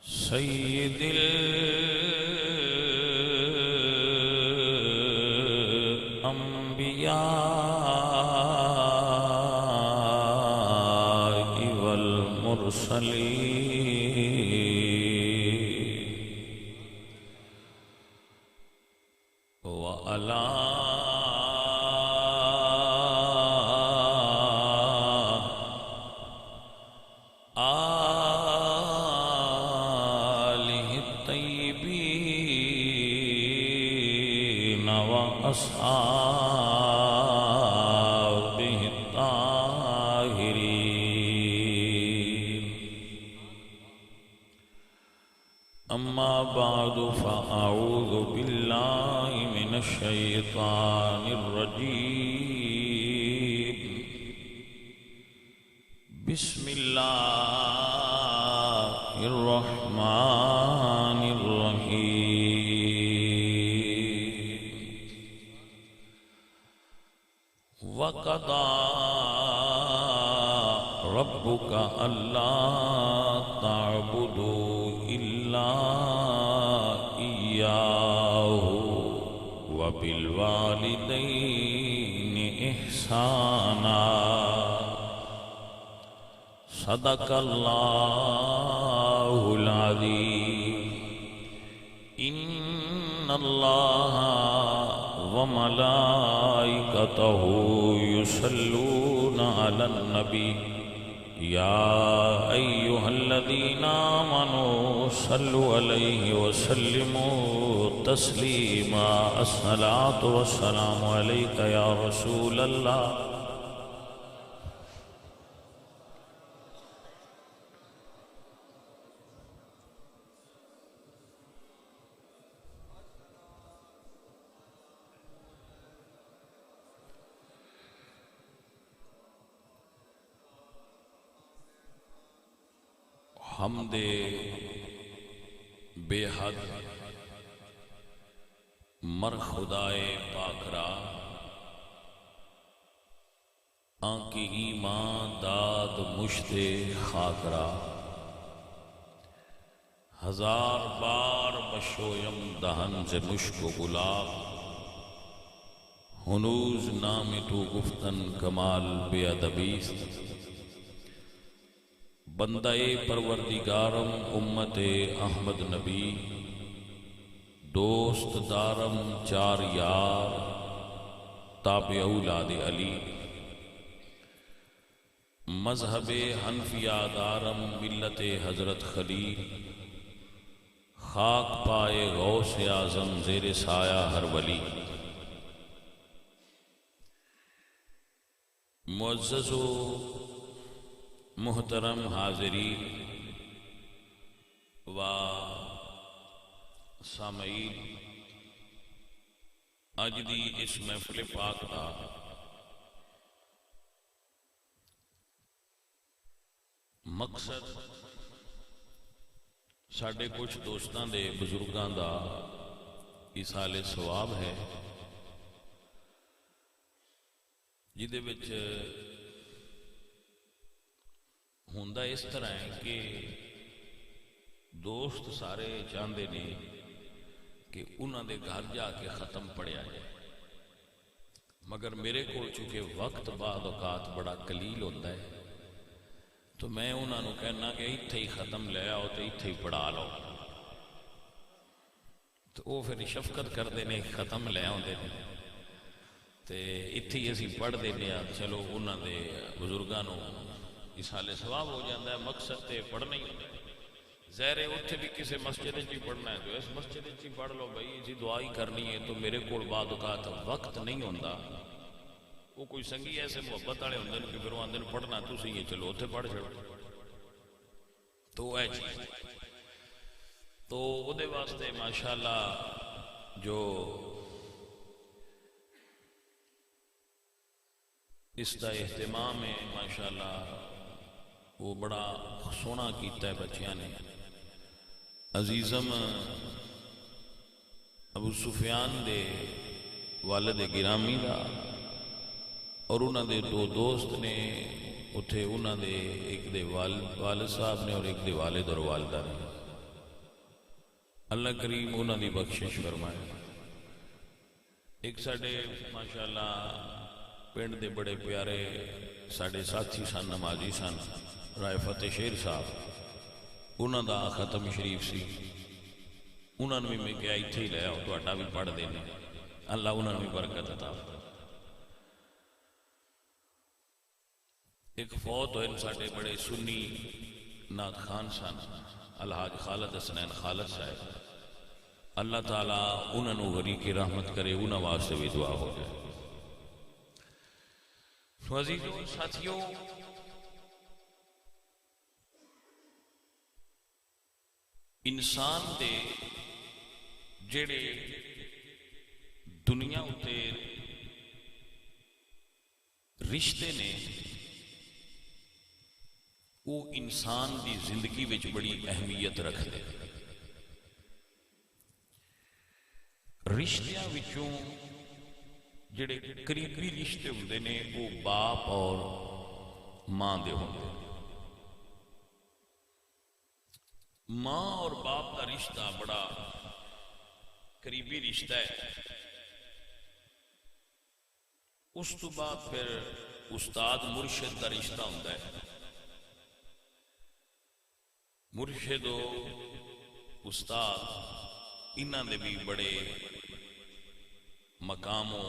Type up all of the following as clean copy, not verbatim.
سید الانبیاء والمرسلین وعلی أصحابه الطاهرين أما بعد فأعوذ بالله من الشيطان الرجيم بسم الله الرحمن وَقَضَى رَبُّكَ أَلَّا تَعْبُدُوا إِلَّا إِيَّاهُ وَبِالْوَالِدَيْنِ إِحْسَانًا صدق الله العظيم إِنَّ اللَّهَ وملائكته يصلون على النبي يا أيها الذين آمنوا صلوا عليه وسلموا تسليما الصلاة والسلام عليك يا رسول الله حمد بے حد مر خدائے پاک را آنکی ایمان داد مشت خاک را ہزار بار بشویم دہن سے مشک و گلاب ہنوز نام تو گفتن کمال بے ادبیست بندہ پروردگارم امت احمد نبی دوست دارم چار یار تابع اولاد علی مذہب حنفیہ دارم ملت حضرت خلیل خاک پائے غوث اعظم زیر سایہ ہر ولی معزز و محترم حاضرین و سامعین اج دی اس محفل پاک دا مقصد ساڈے کچھ دوستاں دے بزرگاں دا ایصال ثواب ہے جدے وچ ہوندا اس طرح ہے کہ دوست سارے چاہتے ہیں کہ انہوں دے گھر جا کے ختم پڑھیا جائے مگر میرے کو چونکہ وقت بعد اوقات بڑا قلیل ہوتا ہے تو میں انہوں نے کہنا کہ اتھے ہی ختم لے آؤ تو اتھے ہی پڑھا لو تو وہ پھر شفقت کرتے ہیں ختم لے آتے ہیں تو اتھے ہی اسی پڑھ دینے چلو انہوں دے بزرگاں نو ایصال ثواب ہو جاتا ہے مقصد تے پڑھنا ہی ہوتا ہے ظاہر ہے اتھے بھی کسی مسجد ہی پڑھنا ہے تو اس مسجد ہی پڑھ لو بھائی جی دعائی کرنی ہے تو میرے کو بعد اوقات وقت نہیں ہوتا وہ کوئی سنگی ایسے محبت والے ہوندے کہ پھر وہ آندے پڑھنا تسی یہ چلو اتھے پڑھ چھڑو تو اے چیز تو وہ دے واسطے ماشاءاللہ جو اس دا اہتمام ہے ماشاءاللہ وہ بڑا سونا کیتا ہے بچیاں نے عزیزم ابو سفیان دے والد گرامی دا اور انہوں دے دو دوست نے اتھے انہوں دے ایک دے والد صاحب نے اور ایک دے والد اور والدہ نے، اللہ کریم انہوں دی بخشش فرمائے۔ ایک ساڑے ماشاءاللہ پنڈ دے بڑے پیارے ساڑے ساتھی سن، نمازی سن، رائے فتح شیر صاحب، انہوں دا ختم شریف سی، انہوں نے بھی میں کیا اتھے ہی لے آؤ تو بھی پڑھ دینے، اللہ انہوں نے بھی برکت عطا فرمائے۔ ایک فوت ہوئے ساڑے بڑے سنی نعت خان سن، الحاج خالد حسنین خالد صاحب، اللہ تعالیٰ انہوں نے غری کی رحمت کرے، انہوں واسطے بھی دعا ہو جائے۔ تو عزیزو ساتھیو، انسان دے جڑے دنیا اتے رشتے نے وہ انسان دی زندگی وچ بڑی اہمیت رکھ دے۔ رشتیاں وچوں جڑے قریبی رشتے ہوندے نے وہ باپ اور ماں دے ہوندے۔ ماں اور باپ کا رشتہ بڑا قریبی رشتہ ہے۔ اس تو بعد پھر استاد مرشد کا رشتہ ہوتا ہے۔ مرشد و استاد انہاں دے بھی بڑے مقام و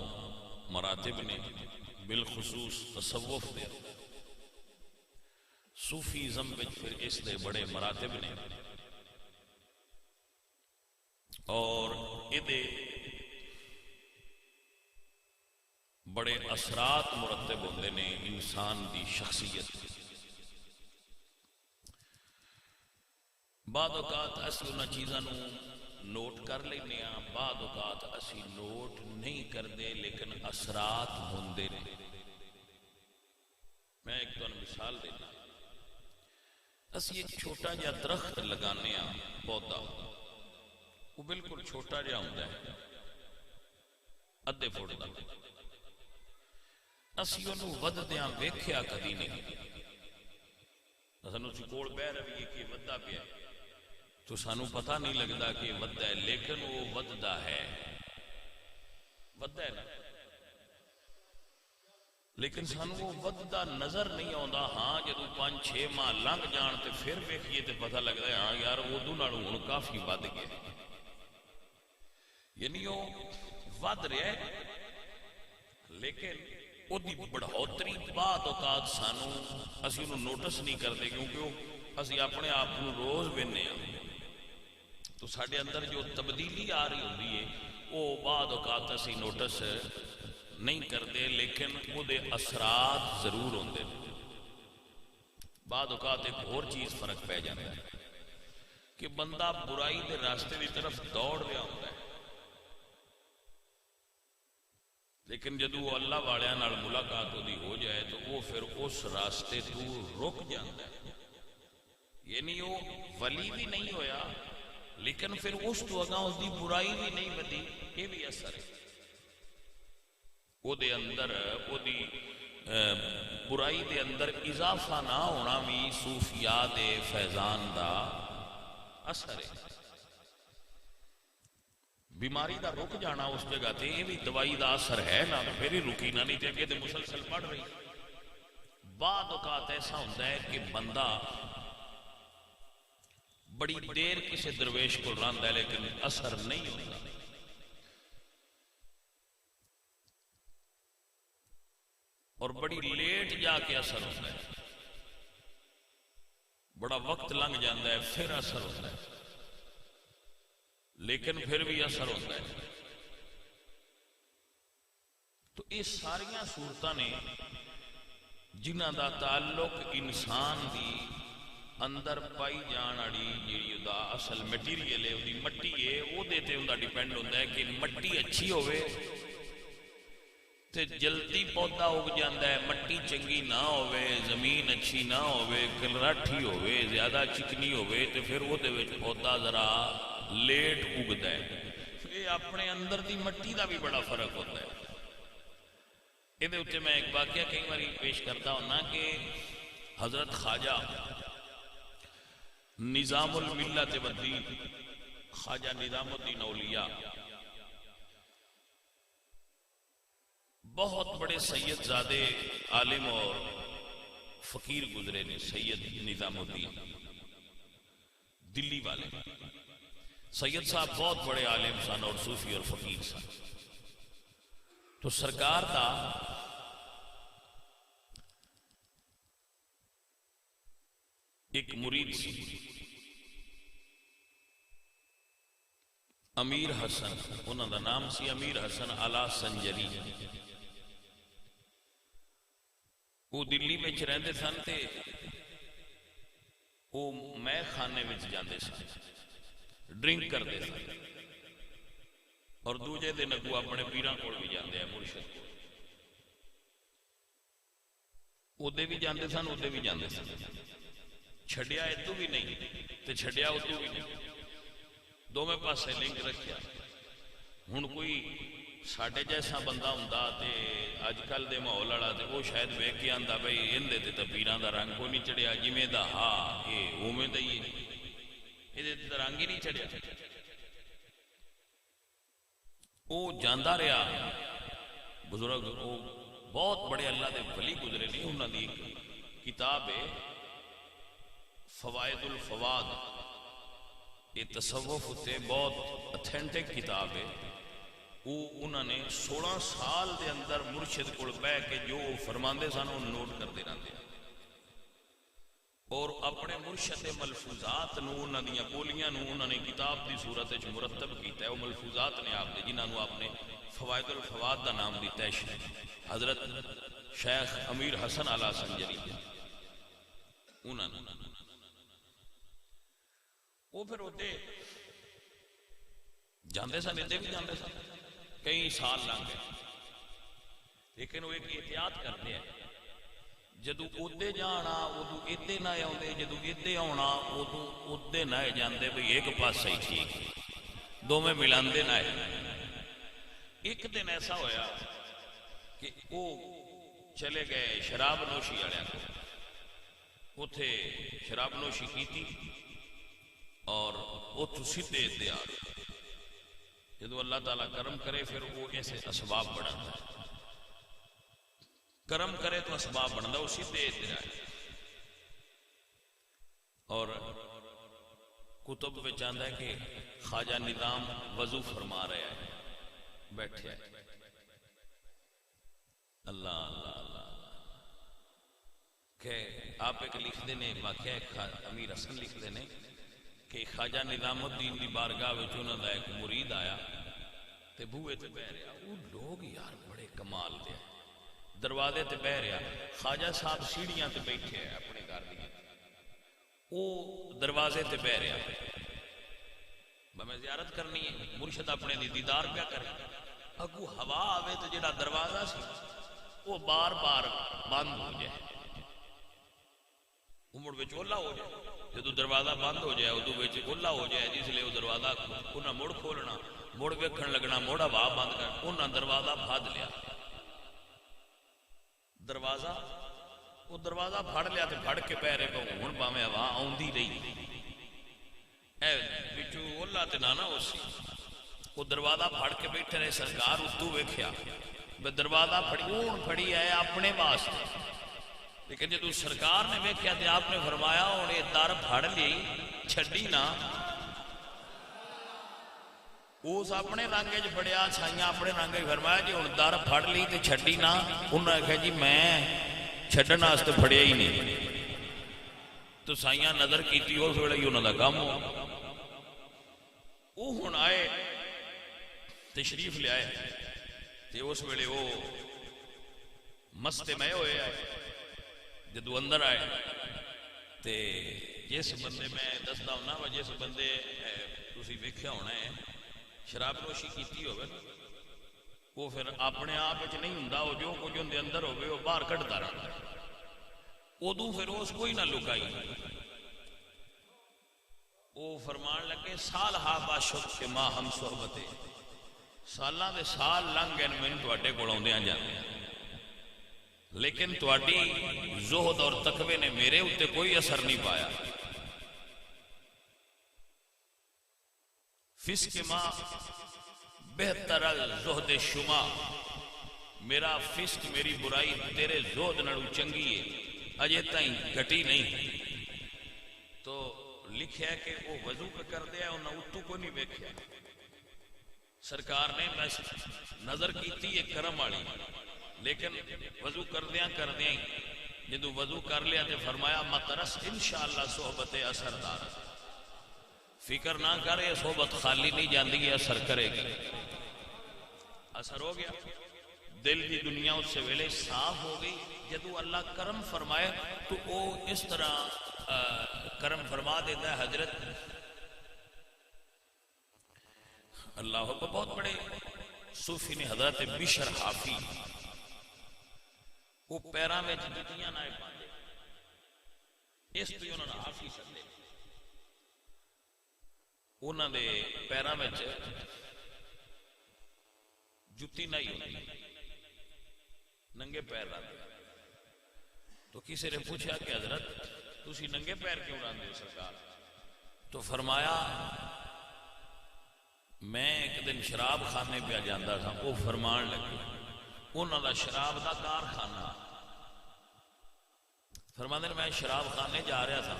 مراتب نے، بالخصوص تصوف دے صوفیزم وچ پھر اس دے بڑے مراتب نے، اور یہ بڑے اثرات مرتب ہوندے نے انسان دی شخصیت۔ بعد اوقات اسی انہاں چیزاں نو نوٹ کر لینے ہاں، بعد اوقات اسی نوٹ نہیں کرتے، لیکن اثرات ہوندے نے۔ میں ایک تو مثال دینا، اسی ایک چھوٹا جا درخت لگانے ہاں، پودا وہ بالکل چھوٹا جا ہوتا ہے، ادھے فٹ دا، اسی انہوں وددیاں ویکھیا کدی نہیں۔ سانو کول بہ رہی کہ ودا پیا تو سانو پتہ نہیں لگتا کہ ودا ہے، لیکن وہ وددا ہے، ودا ہے نا، لیکن سانو وہ وددا نظر نہیں آتا۔ ہاں جدو 5-6 ماہ لنگ جان تے پھر ویکھیے تے پتہ لگتا ہے ہاں یار ادو نالوں ہن کافی ود گیا، یعنی وہ ود رہا ہے، لیکن وہ بڑھوتری بعد اوقات سانو اسی انہوں نوٹس نہیں کرتے، کیونکہ اسی اپنے آپ کو روز وینے ہیں تو ساڑھے اندر جو تبدیلی آ رہی ہوتی ہے وہ بعد اوقات اسی نوٹس نہیں کرتے، لیکن وہ دے اثرات ضرور ہوندے۔ بعد اوقات ایک اور چیز فرق پہ جاتا ہے کہ بندہ برائی دے راستے دی طرف دوڑ رہا ہوتا ہے، لیکن جدو اللہ والیاں نال ملاقات ہوتی ہو جائے تو وہ پھر اس راستے تو رک جاتا ہے، یعنی وہ ولی بھی نہیں ہویا لیکن پھر اس تو اگاں اس دی برائی بھی نہیں بدی۔ یہ بھی اثر ہے وہ دے اندر، وہ دی برائی دے اندر اضافہ نہ ہونا بھی صوفیاء دے فیضان دا اثر ہے۔ بیماری دا رک جانا اس جگہ تے یہ بھی دوائی دا اثر ہے نا، پھر ہی رکی نہ، نہیں تے اگے تے مسلسل پڑھ رہی۔ بعد اوقات ایسا ہوتا ہے کہ بندہ بڑی دیر کسی درویش کو رہندا ہے لیکن اثر نہیں ہوتا، اور بڑی لیٹ جا کے اثر ہوتا ہے، بڑا وقت لنگ جاتا ہے پھر اثر ہوتا ہے، لیکن پھر بھی اثر ہوتا ہے۔ تو یہ ساریاں صورتاں نے جنہ دا تعلق انسان دی اندر پائی جان والی جیڑی دا اصل میٹیریل ہے، وہ مٹی ہے، وہ دیتے ہوں ڈیپینڈ ہوتا ہے کہ مٹی اچھی ہوئے تے جلدی پودا اگ جاندہ ہے، مٹی چنگی نہ ہوئے، زمین اچھی نہ ہوئے، کلراٹھی ہوئے، زیادہ چکنی ہوئے تے پھر وہ دے وچ پودا ذرا لیٹ اگتا ہے۔ یہ اپنے اندر دی مٹی دا بھی بڑا فرق ہوتا ہے۔ یہ اتنے میں ایک واقعہ کئی بار پیش کرتا ہونا کہ حضرت خواجہ نظام الملت والدین، خواجہ نظام الدین اولیاء بہت بڑے سید زادے عالم اور فقیر گزرے نے. سید نظام الدین دلی والے سید صاحب بہت بڑے عالم سن اور صوفی اور فقیر سن. تو سرکار دا ایک مرید سی امیر حسن، انہوں دا نام سی امیر حسن علا سنجری. وہ دلی میں رہندے سن تے وہ میں خانے میں جاندے سن، ڈرنک کرتے سن اور دوجے دن اگو اپنے پیراں کول بھی جاندے ہیں، مرشد اودے بھی جاندے سن، اودے بھی جاندے سن. چھڈیا ادو بھی نہیں تے چھڈیا ادو بھی نہیں، دونوں پاسے لنک رکھیا. ہن کوئی ساڈے جیسا بندہ ہوندا تے اج کل دے ماحول والا تے وہ شاید ویکھ کے آندا بھئی ایندے تے پیراں دا رنگ کوئی نہیں چڑھیا، جویں دا ہاں اے اوویں دا ہی اے تے رنگ ہی نہیں چڑھیا. وہ جاندا رہا بزرگ، وہ بہت بڑے اللہ دے ولی گزرے نے. انہاں دی کتاب ہے فوائد الفواد، یہ تصوف تے بہت اتھینٹک کتاب ہے. وہ انہوں نے 16 سال دے اندر مرشد کو بہ کے جو فرماندے سن وہ نوٹ کرتے رہتے اور اپنے مرشد ملفوظات نو انہوں نے بولیاں نو انہوں نے کتاب دی صورت مرتب کیتا ہے. وہ ملفوظات نے آپ نے جنہوں نے آپ نے فوائد الفواد دا نام دیتا ہے حضرت شیخ امیر حسن علا سنجری. انہوں نے وہ پھر ہوتے جاندے سن، ادھے بھی جاندے سن، کئی سال لنگ گئے. لیکن وہ ایک احتیاط کرتے ہیں، جدو ادے جانا ادو ادے نہ آتے، جدو ادے آنا ادو ادے نہ جاندے بھئی ایک پاسا ہی ٹھیک، دونوں ملاندے نہ. ایک دن ایسا ہویا کہ وہ چلے گئے شراب نوشی والے کو، اتھے شراب نوشی کی تھی اور اتو سیدھے ادے آ گئے. جدو اللہ تعالیٰ کرم کرے پھر وہ ایسے اسباب بڑھتا ہے، کرم کرے تو اسباب بڑھتا ہے، وہ سیدھے ادھر آئے. اور کتب میں چاہتا ہے کہ خواجہ نظام وضو فرما رہے ہیں، بیٹھے ہیں. اللہ اللہ اللہ کہ آپ ایک لکھ دینے واقعہ امیر حسن لکھ دینے کہ خواجہ نظام الدین دی بارگاہ وچ انہاں دا ایک مرید آیا تے بوئے تے بہ رہا. وہ لوگ یار بڑے کمال دے، دروازے تے بہ رہا. خواجہ صاحب سیڑھیاں تے بیٹھے ہیں اپنے گھر دی، وہ دروازے تے بہ رہا. میں زیارت کرنی ہے، مرشد اپنے دی دیدار پیا کرے. اگو ہوا آوے تو جڑا دروازہ سی وہ بار بار بند ہو جائے، امڑ وچ اولا ہو جائے. جدو دروازہ بند ہو جائے ادو وچ اولا ہو جائے، جس لیے وہ دروازہ انہاں مڑ کھولنا، مڑ ویکھن لگنا، مڑ ہوا بند کر. انہاں دروازہ پھڑ لیا، دروازہ وہ دروازہ پھڑ لیا تے پھڑ کے پہ رہے کہ ہن باویں ہوا آوندی رہی اے وچوں اولا تے نہ ہو سی. وہ دروازہ پھڑ کے بیٹھے رہے. سرکار اتو ویکھیا دروازہ پھڑی ہے اپنے واسطے، لیکن جدو سرکار نے ویکھیا تے آپ نے فرمایا ہن یہ در پھڑ لی چھڈی نہ. اس اپنے رنگ چ فڑیا، چھائیاں اپنے رنگ چ فرمایا جی ہن در پھڑ لی تے چھڈی نہ. انہوں نے کہا جی میں چھڈن واسطے پھڑیا ہی نہیں. تو سائیاں نظر کیتی اس ویلے ہی انہوں دا کام ہو. وہ ہن آئے تشریف لے آئے تے اس ویلے وہ مستے میں ہوئے آئے. جدو اندر آئے تے جس بندے میں دستا ہونا وا، جس بندے تسی ویکھیا ہونا ہے شراب نوشی کیتی ہوئے، وہ پھر اپنے آپ نہیں ہوندا، وہ جو کچھ اندر اندر ہوئے وہ باہر کٹتا رہتا ہے. ادو پھر اس کوئی نہ لکائی. وہ فرمان لگے سال ہا باشد کے ماں ہم صحبتے، سالاں دے سال لنگ گئے مینوں تواڈے کول آوندیاں جاندیاں. لیکن تواڈی زہد اور تقوی نے میرے اوتے کوئی اثر نہیں پایا. فسق ماں بہتر زہد شما، میرا فسق میری برائی تیرے زہد نڑو چنگی ہے، اجے تائیں گھٹی نہیں. تو لکھیا ہے کہ وہ وضو پہ کر دیا انہاں اتو کو نہیں ویکھیا. سرکار نے بس نظر کیتی ہے کرم والی، لیکن وضو کردیاں ہی جدو وضو کر لیا تو فرمایا مترس انشاءاللہ صحبت اثردار، فکر نہ کرے صحبت خالی نہیں جاندی ہے، اثر کرے گی. اثر ہو گیا، دل کی دنیا اس سے ویلے صاف ہو گئی. جدو اللہ کرم فرمائے تو وہ اس طرح کرم فرما دیتا ہے. حضرت اللہ کو بہت بڑے صوفی نے حضرت بشر حافی، وہ پیراں میں جتیاں نہ پاندے، اس تو انہوں نے حافی سدے. انہوں نے پیراں میں جتی نہیں ہوتی، ننگے پیر رہتے. تو کسی نے پوچھا کہ حضرت تسی ننگے پیر کیوں رہندے ہو سرکار؟ تو فرمایا میں ایک دن شراب خانے پہ جاندہ تھا. وہ فرمان لگے انہوں دا شراب دا کارخانہ، فرماندے میں شراب خانے جا رہا تھا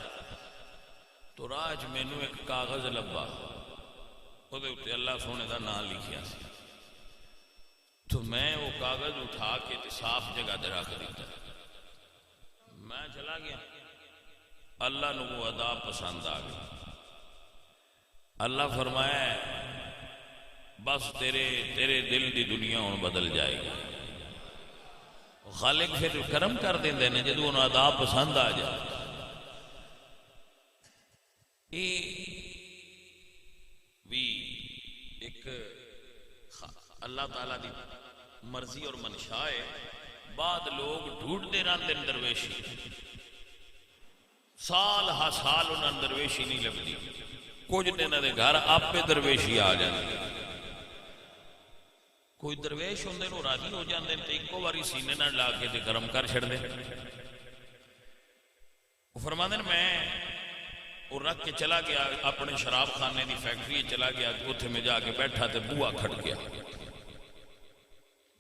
تو راہ مینوں ایک کاغذ لبا، وہ اللہ سونے دا نام لکھیا سی. تو میں وہ کاغذ اٹھا کے صاف جگہ دے رکھ دیتا. میں چلا گیا، اللہ نے وہ ادا پسند آ گئی. اللہ فرمایا بس تیرے دل دی دنیا ہوں بدل جائے گی. خالق پھر کرم کر دیندے نے جدو انہوں ادا پسند آ جائے. یہ بھی ایک اللہ تعالیٰ دی مرضی اور منشاء ہے. بعد لوگ ڈھونڈتے رہتے ہیں درویشی، سال ہا سال انہوں درویشی نہیں لبھی، کچھ دن دے گھر آپ پہ درویشی آ جاتی. کوئی درویش ہوندے نو راضی ہو جاندے تے ایکو واری سینے نہ لا کے تے گرم کر چھڑ دے. وہ فرماندے نے میں وہ رکھ کے چلا گیا اپنے شراب خانے دی فیکٹری چلا گیا، اتھے میں جا کے بیٹھا تے بوا کھٹ گیا.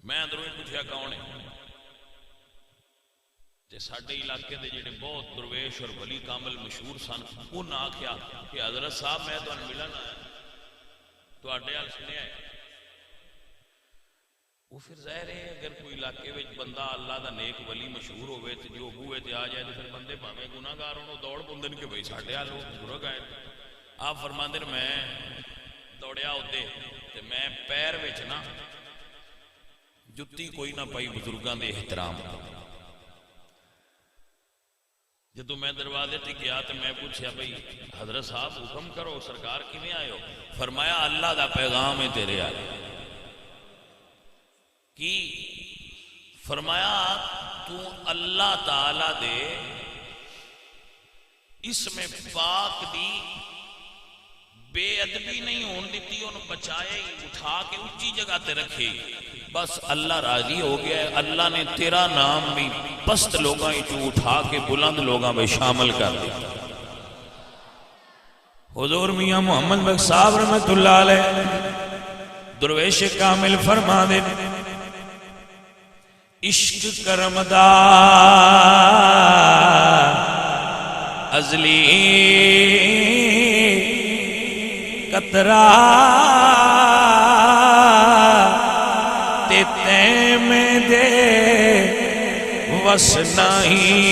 میں اندروں ہی پوچھا کون ہے؟ تے ساڈے علاقے دے جڑے بہت درویش اور ولی کامل مشہور سن، انہاں آکھیا کہ حضرت صاحب میں تانوں ملن آیا، تواڈے حال سنیا ہے. وہ پھر ظاہر ہے اگر کوئی علاقے میں بندہ اللہ دا نیک ولی مشہور ہوئے تو جو بوئے تے آ جائے تو پھر بندے پاویں گناہگار ہوں دوڑ پوندن کہ بھئی ساڈے حال بزرگ آئے. آپ فرماندے نے میں دوڑیا ہوتے تے میں پیر وچ نا جتی کوئی نہ پائی بزرگاں دے احترام. جدو میں دروازے تے گیا تو میں پوچھیا بھئی حضرت صاحب حکم کرو سرکار کیویں آئے ہو؟ فرمایا اللہ دا پیغام ہے تیرے آئے. کی فرمایا تو اللہ تعالی دے اسم پاک دی بے ادبی نہیں ہون دیتی، انہوں بچائے اٹھا کے اونچی جگہ تے رکھے. بس اللہ راضی ہو گیا ہے، اللہ نے تیرا نام بھی پست لوگاں تو اٹھا کے بلند لوگاں میں شامل کر دیا. حضور میاں محمد بخش صاحب رحمت اللہ علیہ درویش کامل فرما دے عشق کرم دا ازلی قطرہ تے میں دے وس نہیں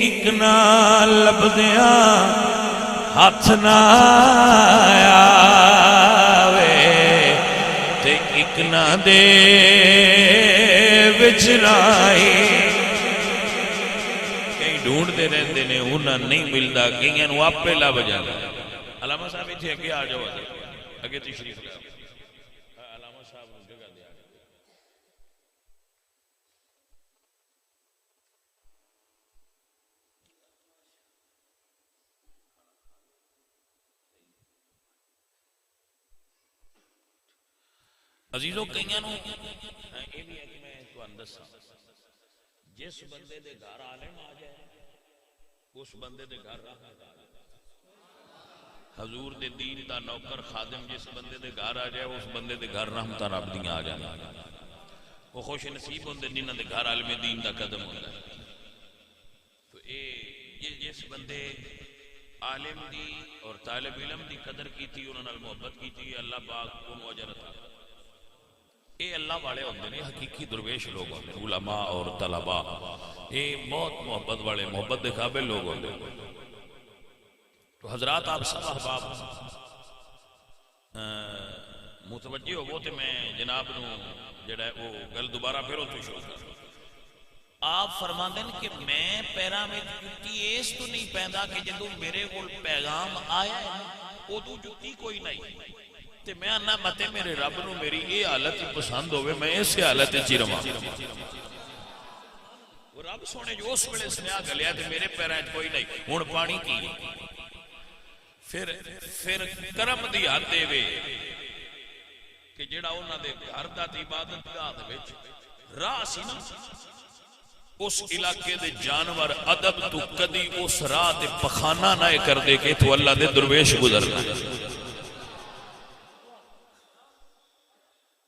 ایک نہ لبدیاں ہاتھ نہ آوے تے ایک نہ دے وچ رائی. کئی ڈھونڈتے رہتے نے انہاں نہیں ملتا، کئی انہوں آپ پہ لب جانا. علامہ صاحب اتھے اگے آ جاؤ، اگے تشریف لے علامہ صاحب نے جگہ دیا. عزیزو کئیاں نو یہ بھی ہے کہ میں تمہیں دساں جس بندے دے گھر عالم آ جائے اس بندے دے گھر رحمت آ جائے. حضور دے دین دا نوکر خادم جس بندے دے گھر آ جائے اس بندے دے گھر رحمتاں رب دیاں آ جائیں. وہ خوش نصیب ہوندے جنہاں دے گھر عالم دین دا قدم ہوندا ہے. تو یہ جس بندے عالم دی اور طالب علم دی قدر کیتی انہاں نال محبت کیتی اللہ پاک انہوں اجر عطا. یہ اللہ والے ہوندے نے حقیقی درویش لوگ ہوندے نے علماء اور طلباء یہ بہت محبت والے محبت دے قابل لوگ ہوندے. تو حضرات آپ سب احباب متوجہ ہو تے میں جناب نو جڑا ہے وہ گل دوبارہ پھر اتوں شروع کر. آپ فرماندے ہیں کہ میں پیرا میں جُتی اس تو نہیں پیندا کہ جدوں میرے کول پیغام آیا ہے ادوں جُتی کوئی نہیں تے میں آنا متے میرے رب نو میری یہ حالت پسند ہوئے میں اس حالت چ رواں. وہ رب سونے جو اس ویلے سنیا گلیا تے میرے پیراں کوئی نہیں ہن پانی کی پھر کرم دی حد دے وے کہ جڑا انہاں دے گھر دا عبادت گاہ دے وچ راہ سی نا اس علاقے دے جانور ادب تو کدی اس راہ تے پخانہ نہ کر دے کہ تو اللہ دے درویش گزرنا.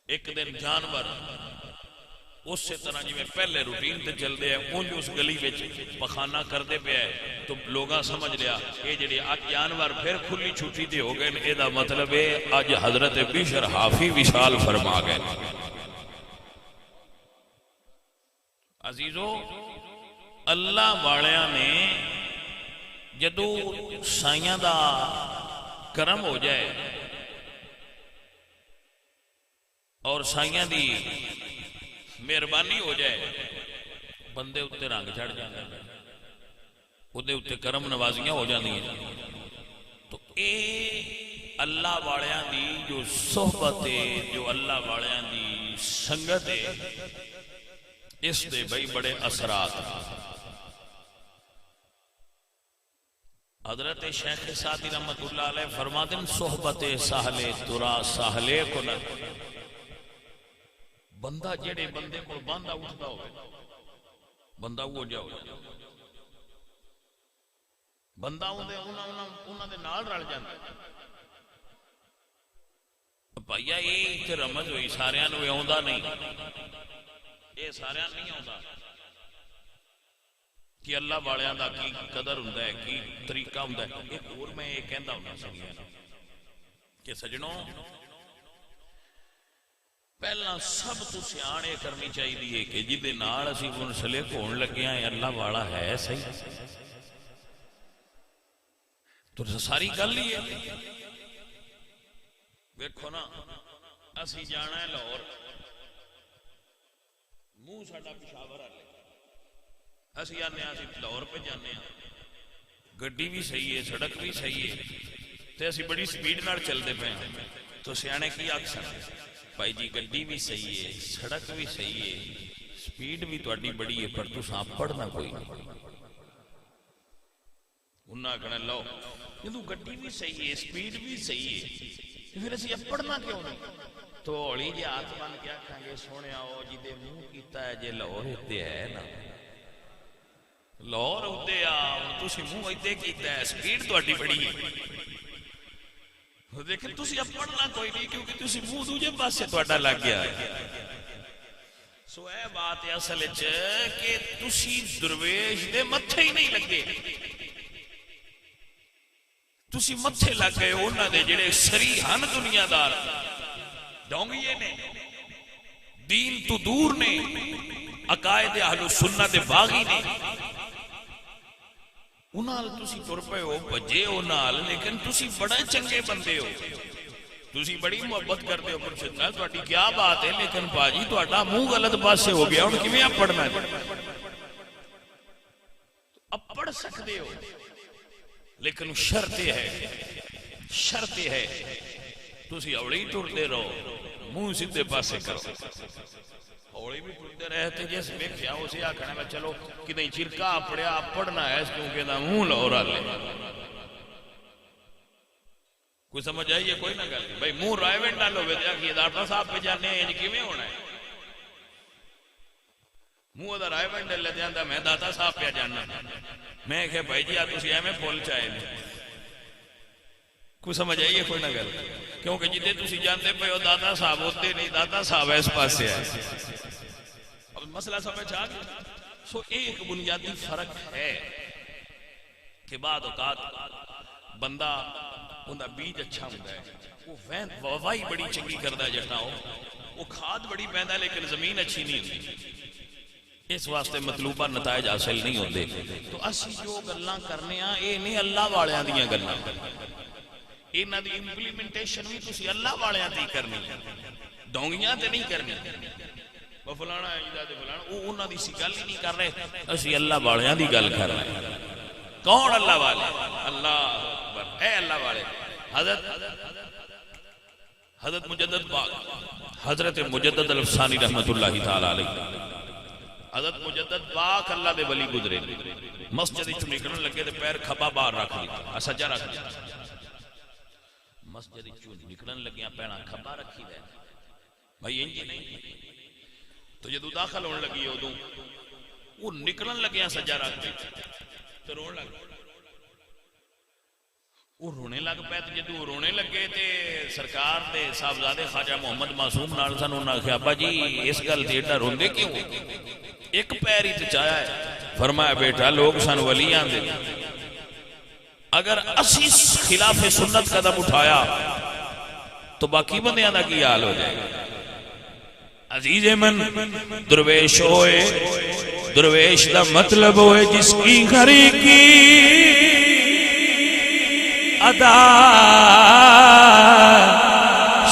ایک دن جانور اس سے طرح جی میں پہلے روٹین تے چل دے ہیں انج اس گلی وچ پخانہ کر دے پہ ہے تو لوگاں سمجھ لیا یہ جڑے جانور پھر کھلی چھٹی تے ہو گئے اے دا مطلب ہے آج حضرت بشر حافی وصال فرما گئے. عزیزو اللہ والیاں نے جدو سائیاں دا کرم ہو جائے اور سائیاں دی مہربانی ہو جائے بندے اتے رنگ چڑھ جاتے ہیں اودے اتے کرم نوازیاں ہو جاتی ہیں. تو اے اللہ والیاں دی جو صحبت ہے جو اللہ والیاں دی سنگت ہے اس دے بھائی بڑے اثرات. حضرت شیخ سعدی رحمت اللہ علیہ فرماتے ہیں صحبت ساہلے ترا ساہلے کو نہ بندہ جڑے بندے کو باندھا اٹھتا ہوئے بندہ وہ جاؤ بندہ انہاں دے نال رل جاندا. بھائیا یہ تے رمز ہوئی ساریاں نو آوندا نہیں یہ ساریاں نہیں آوندا کہ اللہ والیاں دا کی قدر ہوندا ہے کی طریقہ ہوندا ہے. ایک اور میں یہ کہندا ہوں سنگیاں کہ سجنوں پہلا سب تو سیاح یہ کرنی چاہیے کہ جدے نال اسی منسلک ہون لگے ہیں اللہ والا ہے صحیح تو ساری گل ہی ہے. دیکھو نا اسی جانا ہے لاہور منہ ساڈا پشاور والے اسی آنے اسی لاہور پہ جانے ہیں گڈی بھی صحیح ہے سڑک بھی صحیح ہے تے اسی بڑی سپیڈ نال چلتے پے ہیں تو سیانے کی آکھن بھائی جی گڈی بھی صحیح ہے سڑک بھی صحیح ہے سپیڈ بھی تہاڈی بڑی ہے پر تساں پڑھنا کوئی نہیں. انہاں کہنا لو جدوں گڈی بھی صحیح ہے سپیڈ بھی صحیح ہے پھر اسی پڑھنا کیوں نہیں. تو ہولی جی ہاتھ بن کے آکھاں گے سونے آؤ جی دے منہ کیتا ہے جے لاہور اتنے ہے نا لاہور اتنے آ تسی منہ اتنے کیتا ہے سپیڈ تہاڈی بڑی ہے لیکن تسی اب پڑھنا کوئی نہیں کیونکہ تسی منہ دوجے پاسے تہاڈا لگ گیا ہے. سو اے بات ہے اصل وچ کہ تسی درویش دے متھے ہی نہیں لگے تسی متھے لگ گئے انہاں دے جڑے سریحن دنیا دار ڈونگیے نے دین تو دور نے عقائد اہل سنت دے باغی نے انہاں تسی تر پے ہو بجے ہو نال لیکن تسی بڑے چنگے بندے ہو تسی بڑی محبت کرتے ہو مرشد نال تہاڈی کیا بات ہے لیکن باجی تہاڈا منہ غلط پاسے ہو گیا ہن کیویں پڑھنا ہے. اب پڑھ سکتے ہو لیکن شرط ہے تسی اوڑی ٹرتے رہو منہ سیدھے پاسے کرو اوڑی بھی ٹرتے رہتے جس ویکھیا اسے آکھنا میں چلو کدیں چرکا پڑیا پڑھنا ہے کیونکہ دا منہ لاہور والے کوئی سمجھ آئیے کوئی نہ گل بھائی منہ رائے وینڈ ڈال ہوئے دیا کہ داتا صاحب پہ جانے ہیں یہ کیویں ہونا ہے منہ دا رائے وینڈ ڈال لیتے ہیں میں داتا صاحب پہ جانا میں کہ بھائی جی آپ تسی ایویں پھول چاہے نہیں کوئی سمجھ آئیے کوئی نہ گل کیونکہ جتنے تسی جانتے پہ داتا صاحب ہوتے نہیں داتا صاحب اس پاس سے ہے اب مسئلہ سمجھ آ گیا سو ایک بنیادی فرق ہے کہ بعد اوقات بندہ اندہ بیج اچھا ہوتا ہے وہ وائی بڑی چنگی کرتا ہے جٹا ہو وہ کھاد بڑی پہندا ہے لیکن زمین اچھی نہیں ہوتی اس واسطے مطلوبہ نتائج حاصل نہیں ہوتے تو اسی جو گلاں کرنے ہیں یہ نہیں اللہ والیاں دیاں گلاں انہاں دی امپلیمنٹیشن بھی تسی اللہ والیاں دی کرنی ڈونگیاں تے نہیں کرنی وہ فلانا ہے جدا تے فلانا وہ انہاں دی سی گل ہی نہیں کر رہے اسی اللہ والیاں دی گل کر رہے ہیں کون اللہ والے اللہ اکبر اے اللہ والے حضرت مجدد پاک حضرت مجدد الفسانی رحمت اللہ تعالی علیہ حضرت مجدد پاک اللہ دے ولی گزرے مسجد چ نکلن لگے تے پیر کھبا باہر رکھ لیتا سجا رکھ لیتا مسجد چ نکلن لگیا پیرا کھبا رکھی دے بھائی انج نہیں تو جدو داخل ہونے لگی ادو وہ نکلن لگیا سجا رکھ لیتا تو رون لگ وہ رونے لگ پہ جدو رونے لگے تے سرکار دے صاحبزادے خواجہ محمد معصوم نال سن انہاں آکھیا ابا جی اس گل تے ایڈا روندے کیوں ایک پیر ہی تے چایا ہے فرمایا بیٹا لوگ سن ولیاں دے اگر اسی خلاف سنت قدم اٹھایا تو باقی بندیاں دا کی حال ہو جائے گا عزیز من درویش ہوئے درویش دا مطلب ہوئے جس کی گھری کی ادا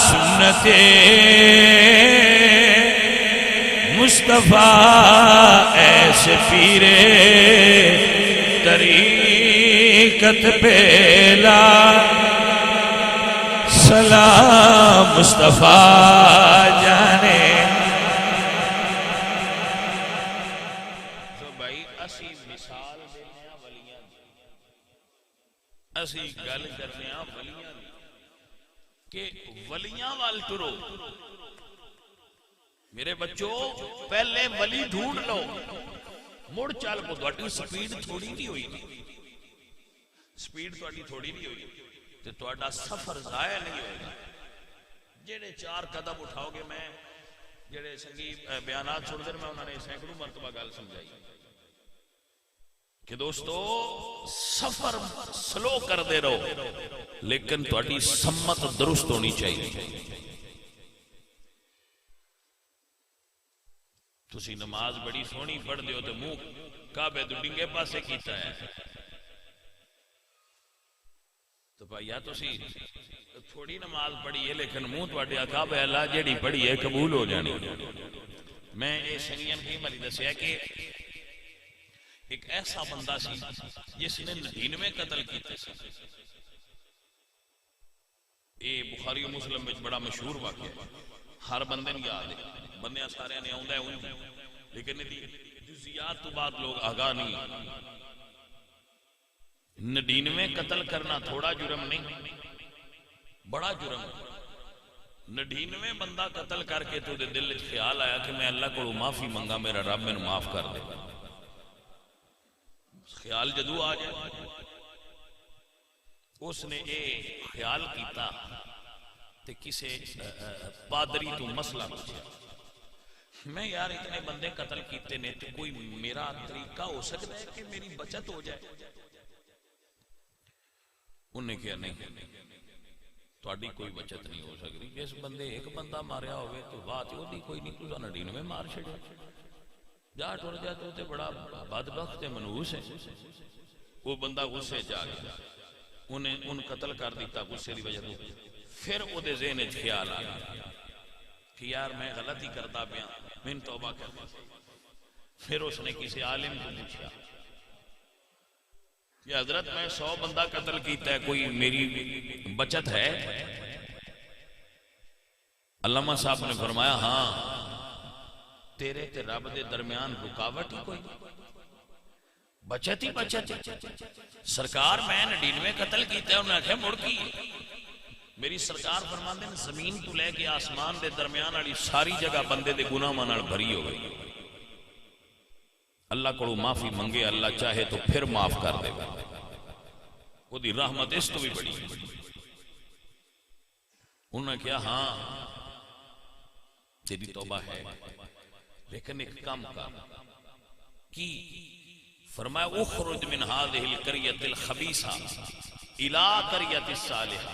سنت مصطفیٰ ایسے پیرے طریقت پیلا سلام مصطفیٰ جانے تو بھائی اسی مثال دینے ہیں ولیاں اسی گل کرنے ہیں ولیاں کہ ولیاں وال ٹرو میرے بچوں پہلے ولی ڈھونڈ لو مڑ چال کو دوٹی سپیڈ تھوڑی نہیں ہوئی سپیڈ توڑی تھوڑی نہیں ہوئی تو توڑا سفر ضائع نہیں ہوگا جیڑے 4 قدم اٹھاؤ گے میں جیڑے سنگی بیانات چھوڑ دیں میں انہوں نے سینکڑوں مرتبہ گل سمجھائی کہ دوستو سفر سلو کر دے رہو لیکن توڑی سمت درست ہونی چاہیے تسی نماز بڑی سونی پڑھ دیو تو منہ کعبے تو ڈنگے پاسے کیتا ہے تو بھائی تسی تھوڑی نماز پڑھی ہے لیکن منہ توڑی کعبے اللہ جیڑی پڑھی ہے قبول ہو جانی میں یہ سنگین کی ملی دسیا کہ ایک ایسا بندہ سی جس نے 99 قتل کیتے سی یہ بخاری و مسلم میں بڑا مشہور واقعہ ہر بندے نے یاد ہے بندیاں سارے نے آؤں ہے لیکن جزیات تو بعد لوگ آگاہ نہیں 99 قتل کرنا تھوڑا جرم نہیں بڑا جرم 99 بندہ قتل کر کے تو دل خیال آیا کہ میں اللہ کو معافی منگا میرا رب میں معاف کر دے خیال جدو آ جائے اس نے ایک خیال کیتا تے کسے پادری تو مسئلہ پوچھا میں یار اتنے بندے قتل کیتے نے تو کوئی میرا طریقہ ہو سکتا ہے کہ میری بچت ہو جائے انہوں نے کہا نہیں تھوڑی کوئی بچت نہیں ہو سکتی جس بندے ایک بندہ ماریا ہوئے تو بات ہی ہوتی کوئی نہیں تو 99 مار چھڑے جا ٹور جا تو تے بڑا بدبخت منحوس ہے وہ بندہ غصے جا گیا انہیں ان قتل کر دیتا غصے دی وجہ تو پھر وہ دے ذہن وچ خیال آ گیا کہ یار میں غلطی کرتا پیا میں توبہ کرتا پھر اس نے کسی عالم کو پوچھا کہ حضرت میں 100 بندہ قتل کیتا ہے کوئی میری بچت ہے علامہ صاحب نے فرمایا ہاں تیرے تے رب دے درمیان رکاوٹ ہی کوئی بچت ہی بچت سرکار میں 99 قتل کیتا ہے انہوں نے کہا مڑ کی میری سرکار فرماندے ہیں زمین تو لے کے آسمان دے درمیان والی ساری جگہ بندے دے گناہاں نال بھری ہوئے. اللہ کو معافی منگے اللہ چاہے تو پھر معاف کر دے گا. وہ دی رحمت اس تو بھی بڑی. انہوں نے کہا ہاں تیری توبہ ہے لیکن ایک کام کر کی. فرمایا اخرج من هذه القرية الخبيثة الى قرية الصالحة.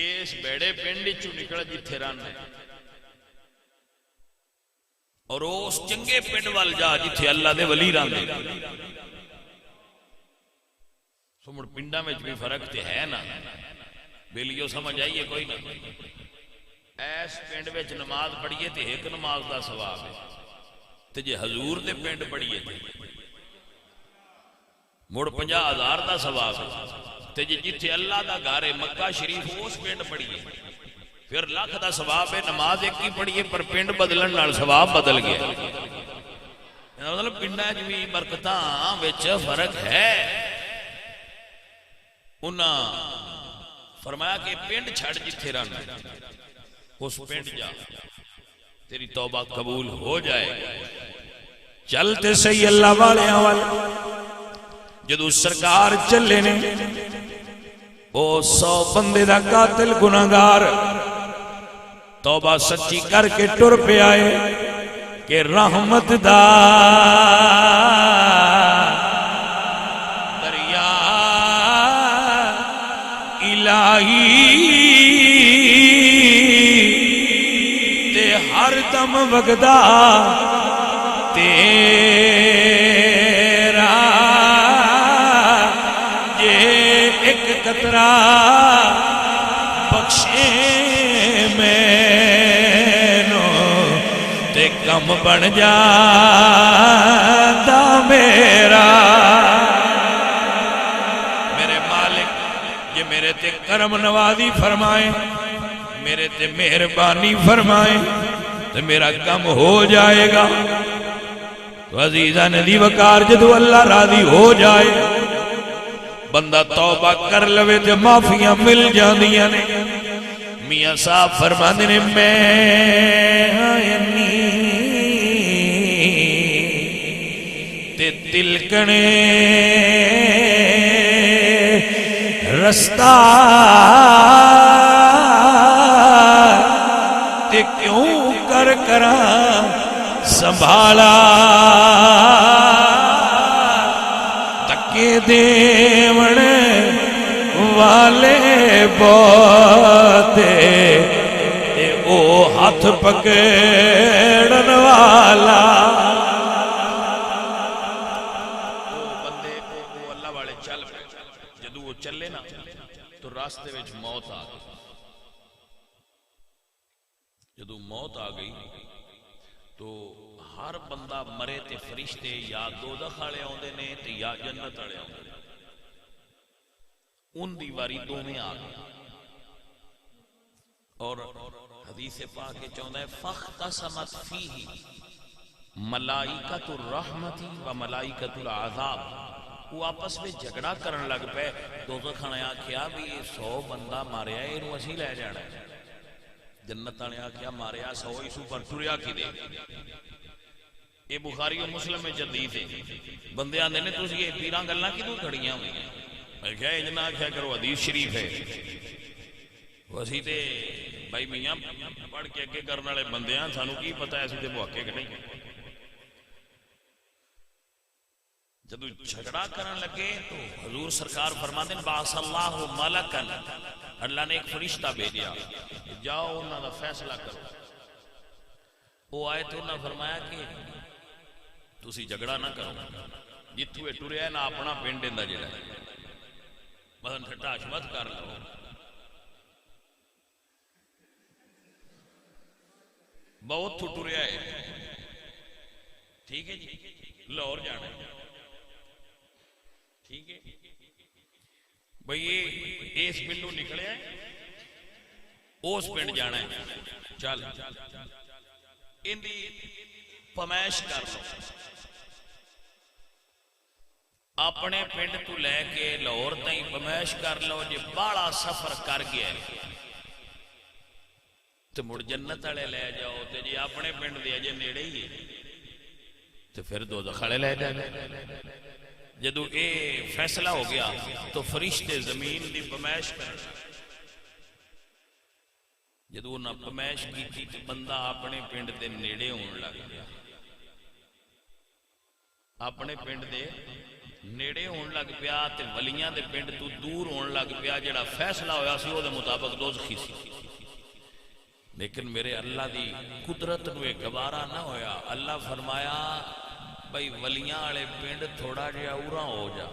اس بیڑے پنڈ چوں نکل جتھے رہنا ہے اور اس چنگے پنڈ وال جا جتھے اللہ دے ولی رہندے. سمڑ پنڈاں وچ بھی فرق تے ہے نا بیلیو سمجھ آئیے کوئی نہ. ایس پنڈ وچ نماز پڑھیے تے ایک نماز دا ثواب ہے تے جے حضور دے پنڈ پڑھیے تے مڑ 50,000 دا ثواب ہے تے جتھے اللہ دا گھر ہے مکہ شریف اس پنڈ پڑھیے پھر لاکھ دا ثواب ہے. نماز ایک ہی پڑھیے پر پنڈ بدلن نال ثواب بدل گیا. مطلب پنڈاں وچ بھی برکتاں وچ فرق ہے. انہاں فرمایا کہ پنڈ چھڑ جتھے رہنا اس پنڈ جا تیری توبہ قبول ہو جائے گا. چلتے صحیح اللہ والے جدو سرکار چلے نے او 100 بندے دا قاتل گناہگار توبہ سچی کر کے ٹر پہ آئے کہ رحمت دا دریا الہی تے ہر دم وگدا تیرا جے ایک قطرہ بخشے مینو تے کم بن جاتا میرا. میرے مالک یہ میرے تے کرم نوازی فرمائے میرے تے مہربانی فرمائے تو میرا کم ہو جائے گا. تو عزیزان دی وقار جدو اللہ راضی ہو جائے بندہ توبہ کر لوے تے معافیاں مل جاندیاں نے. میاں صاحب فرماندے نے میں آئینی تے تلکنے رستہ تے کیوں کر سنبھالا تکے دیون والے بہتے او ہاتھ پکڑن والا. بندے وہ اللہ والے چل پے جدو وہ چلے نا تو راستے وچ موت آ گئی. جدو موت آ گئی تو ہر بندہ مرے تے فرشتے یا دوزخ والے آوندے نے تے یا جنت والے آوندے نے. ان دی واری دوویں آ گئی اور حدیث پاک کے چاہتا ہے فاختصمت فیہ ملائکۃ الرحمت و ملائکۃ العذاب. وہ آپس میں جھگڑا کرن لگ پے. دوزخ والے آکھیا بھی 100 بندہ ماریا اینو اسی لے جانا ہے. جنت والے آکھیا ماریا 100 اس اوپر ٹریا کی دے. یہ بخاری و مسلم میں حدیث ہے. بندے آندے نے تسی یہ پیراں گلاں کیوں کھڑیاں ہوئی ہیں؟ میں کہا اجنا کیا کرو حدیث شریف ہے. وسی تے بھائی میاں پڑھ کے اگے کرنے والے بندے ہیں سانو کی پتہ ہے اسی تے محقق نہیں. جدو جھگڑا کرن لگے تو حضور سرکار فرماتے ہیں باس اللہ ملکن اللہ نے ایک فرشتہ بھیجا جاؤ انہاں دا فیصلہ کرو. وہ آئے تو انہاں فرمایا کہ تسی جھگڑا نہ کرو جتھوں یہ ٹریا نہ اپنا پنڈ دا جڑا ہے مدن ٹھٹا مت کر لو. بہت تو ٹریا ہے ٹھیک ہے جی لاہور جانا ہے ٹھیک ہے بھئی یہ اس پنڈوں نکلے ہیں اس پنڈ جانا ہے چل ان دی پمائش کر لو. اپنے پنڈ تو لے کے لاہور تائیں پمائش کر لو. جی باڑا سفر کر گیا ہے تو مڑ جنت والے لے جاؤ، تے جی اپنے پنڈ دے اجے نیڑے ہی ہے تو پھر دوزخ والے لے جائے۔ جدو اے فیصلہ ہو گیا تو فرشتے زمین دی پمائش کر، جدو انہاں پمائش کی تھی تو بندہ اپنے پنڈ دے نیڑے ہون لگ گیا، اپنے پنڈ دے نیڑے ہون لگ پیا تے ولیاں دے پنڈ تو دور ہون لگ پیا۔ جڑا فیصلہ ہویا سی او دے مطابق دوزخی سی، لیکن میرے اللہ دی قدرت نو گوارا نہ ہویا۔ اللہ فرمایا بھائی ولیاں والے پنڈ تھوڑا جہا اورا ہو جا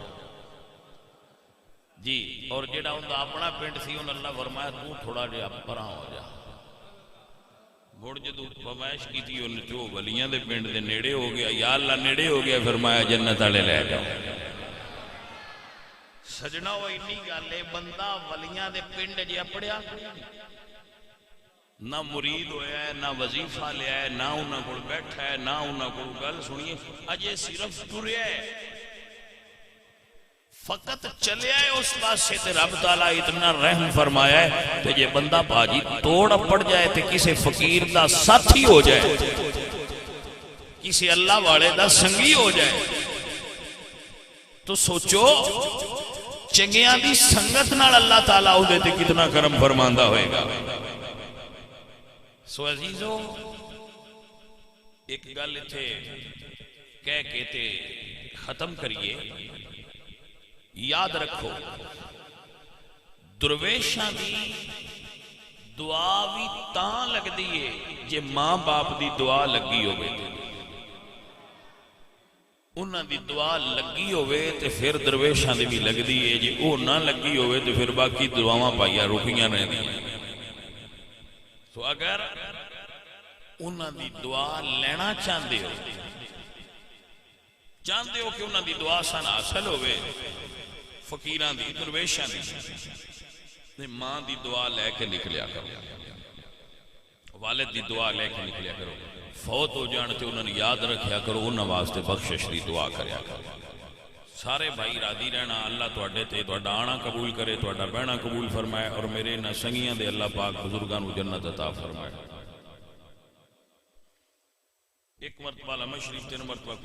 جی، اور جڑا ان اپنا پنڈ سی ان اللہ فرمایا تو تھوڑا جہا پرا ہو جا۔ مڑ جدو پمائش کی تھی ان جو ولیاں دے پنڈ دے نیڑے ہو گیا، یا اللہ نیڑے ہو گیا، فرمایا جنت والے لے جاؤ۔ سجنا وہ انی گل ہے، بندہ ولیاں دے پنڈ جے اپڑیا نہ مرید ہویا ہے، نہ وظیفہ لیا ہے، نہ انہاں کول بیٹھا ہے، نہ انہاں کول گل سنیے، اجے صرف ٹریا ہے، فقط چلیا ہے اس پاسے تے رب تعالیٰ اتنا رحم فرمایا ہے تے یہ بندہ باجی توڑ پڑ جائے تے کسی فقیر دا ساتھی ہو جائے، کسی اللہ والے دا سنگی ہو جائے، تو سوچو چنگیاں دی سنگت نال اللہ تعالیٰ ہو دیتے کتنا کرم فرماندہ ہوئے گا۔ سو عزیزو ایک گل تھے کہہ کے تے ختم کریے، یاد رکھو درویشاں دی دعا بھی تاں لگ دیئے جے ماں باپ دی دعا لگی ہوئے، انہاں دی دعا لگی ہوئے تے پھر درویشاں دی بھی لگ دیئے، جے او نہ لگی ہوئے تے پھر باقی دعاواں پائیا رکیاں رہ دیئے۔ تو اگر انہاں دی دعا لینا چاہتے ہو کہ انہاں دی دعا سن حاصل ہوئے، فقیران دی درویشان دی ماں دی دعا لے کے نکلیا کرو، والد دی دعا لے کے نکلیا کرو، فوت ہو جانتے انہوں نے یاد رکھیا کرو، انہاں واسطے بخشش دی دعا کریا کرو۔ سارے بھائی راضی رہنا، اللہ تواڈے تے تواڈا آنا قبول کرے، تواڈا بہنا قبول فرمائے، اور میرے نہ سنگیاں دے اللہ پاک بزرگاں نو جنت عطا فرمائے۔ ایک مرتبہ لمحہ شریف 3 مرتبہ